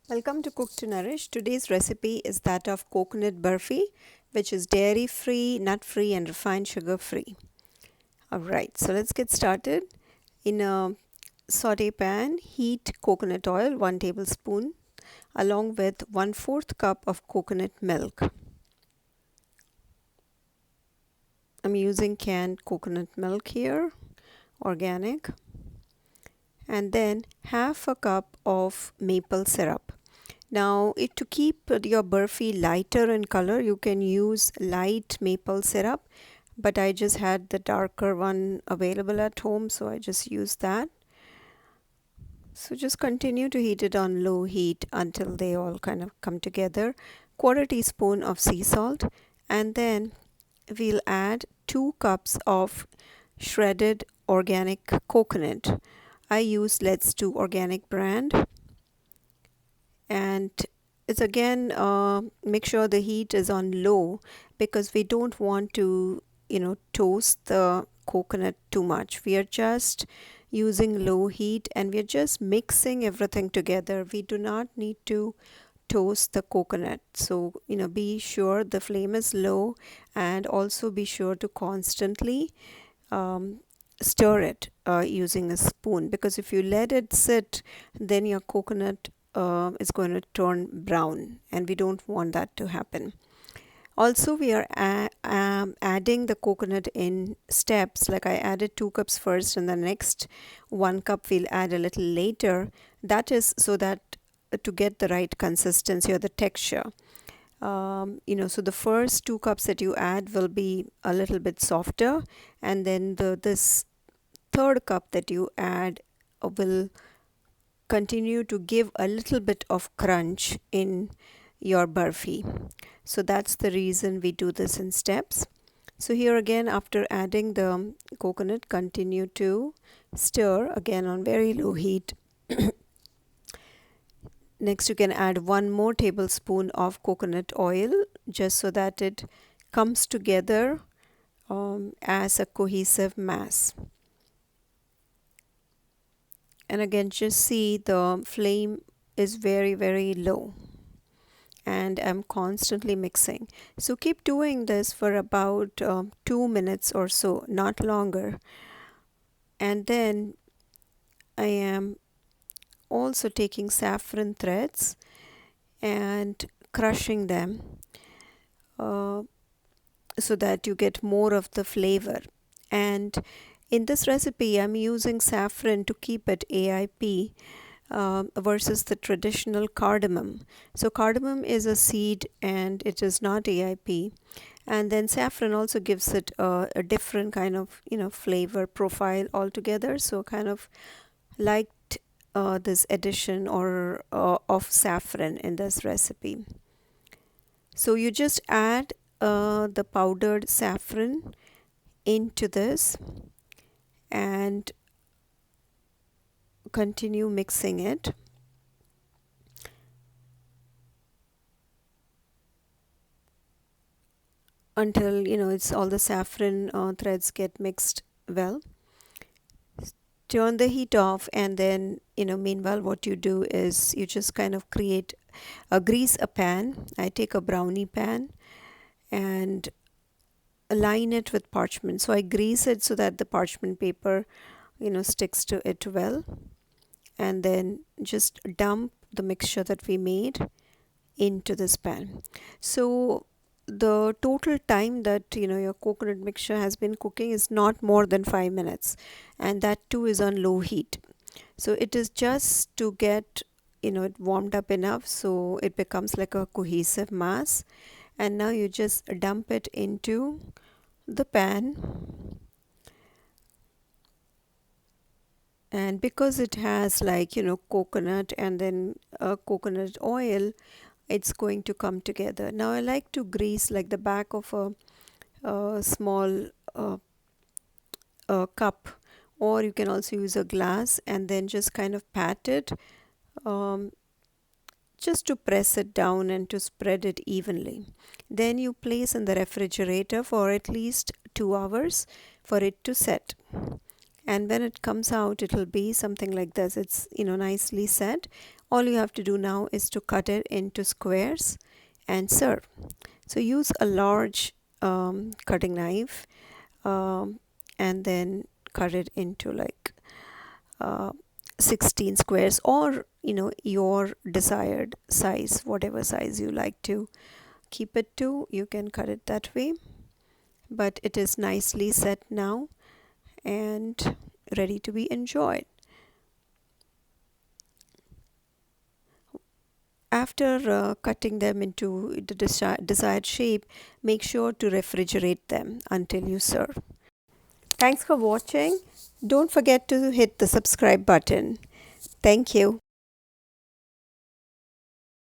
Welcome to Cook to Nourish. Today's recipe is that of coconut burfi, which is dairy free, nut free, and refined sugar free. Alright, so let's get started. In a saute pan, heat coconut oil 1 tablespoon along with 1/4 cup of coconut milk. I'm using canned coconut milk here, organic, and then half a cup of maple syrup. Now, to keep your burfi lighter in color, you can use light maple syrup, but I just had the darker one available at home, so I just used that. So just continue to heat it on low heat until they all kind of come together. 1/4 teaspoon of sea salt, and then we'll add 2 cups of shredded organic coconut. I use Let's Do Organic brand. And it's again make sure the heat is on low because we don't want to toast the coconut too much. We are just using low heat and we are just mixing everything together. We do not need to toast the coconut, so be sure the flame is low, and also be sure to constantly stir it using a spoon, because if you let it sit, then your coconut is going to turn brown, and we don't want that to happen. Also, we are adding the coconut in steps. Like I added 2 cups first, and the next 1 cup we'll add a little later. That is so that to get the right consistency or the texture. So the first 2 cups that you add will be a little bit softer, and then this third cup that you add will continue to give a little bit of crunch in your burfi. So that's the reason we do this in steps. So here again, after adding the coconut, continue to stir again on very low heat. Next, you can add 1 more tablespoon of coconut oil, just so that it comes together as a cohesive mass. And again, just see the flame is very low, and I'm constantly mixing. So keep doing this for about 2 minutes or so, not longer. And then I am also taking saffron threads and crushing them so that you get more of the flavor. And in this recipe, I'm using saffron to keep it AIP versus the traditional cardamom. So cardamom is a seed and it is not AIP. And then saffron also gives it a different kind of flavor profile altogether. So kind of liked this addition or of saffron in this recipe. So you just add the powdered saffron into this and continue mixing it until it's all the saffron threads get mixed well. Turn the heat off, and then meanwhile what you do is you just kind of grease a pan. I take a brownie pan and line it with parchment. So I grease it so that the parchment paper sticks to it well, and then just dump the mixture that we made into this pan. So the total time that your coconut mixture has been cooking is not more than 5 minutes, and that too is on low heat. So it is just to get it warmed up enough so it becomes like a cohesive mass. And now you just dump it into the pan, and because it has coconut and then coconut oil, it's going to come together. Now I like to grease like the back of a small cup, or you can also use a glass, and then just kind of pat it just to press it down and to spread it evenly. Then you place in the refrigerator for at least 2 hours for it to set. And when it comes out, it will be something like this. It's nicely set. All you have to do now is to cut it into squares and serve. So use a large cutting knife, and then cut it into like uh, 16 squares, or your desired size, whatever size you like to keep it to, you can cut it that way. But it is nicely set now and ready to be enjoyed. After cutting them into the desired shape, make sure to refrigerate them until you serve. Thanks for watching. Don't forget to hit the subscribe button. Thank you.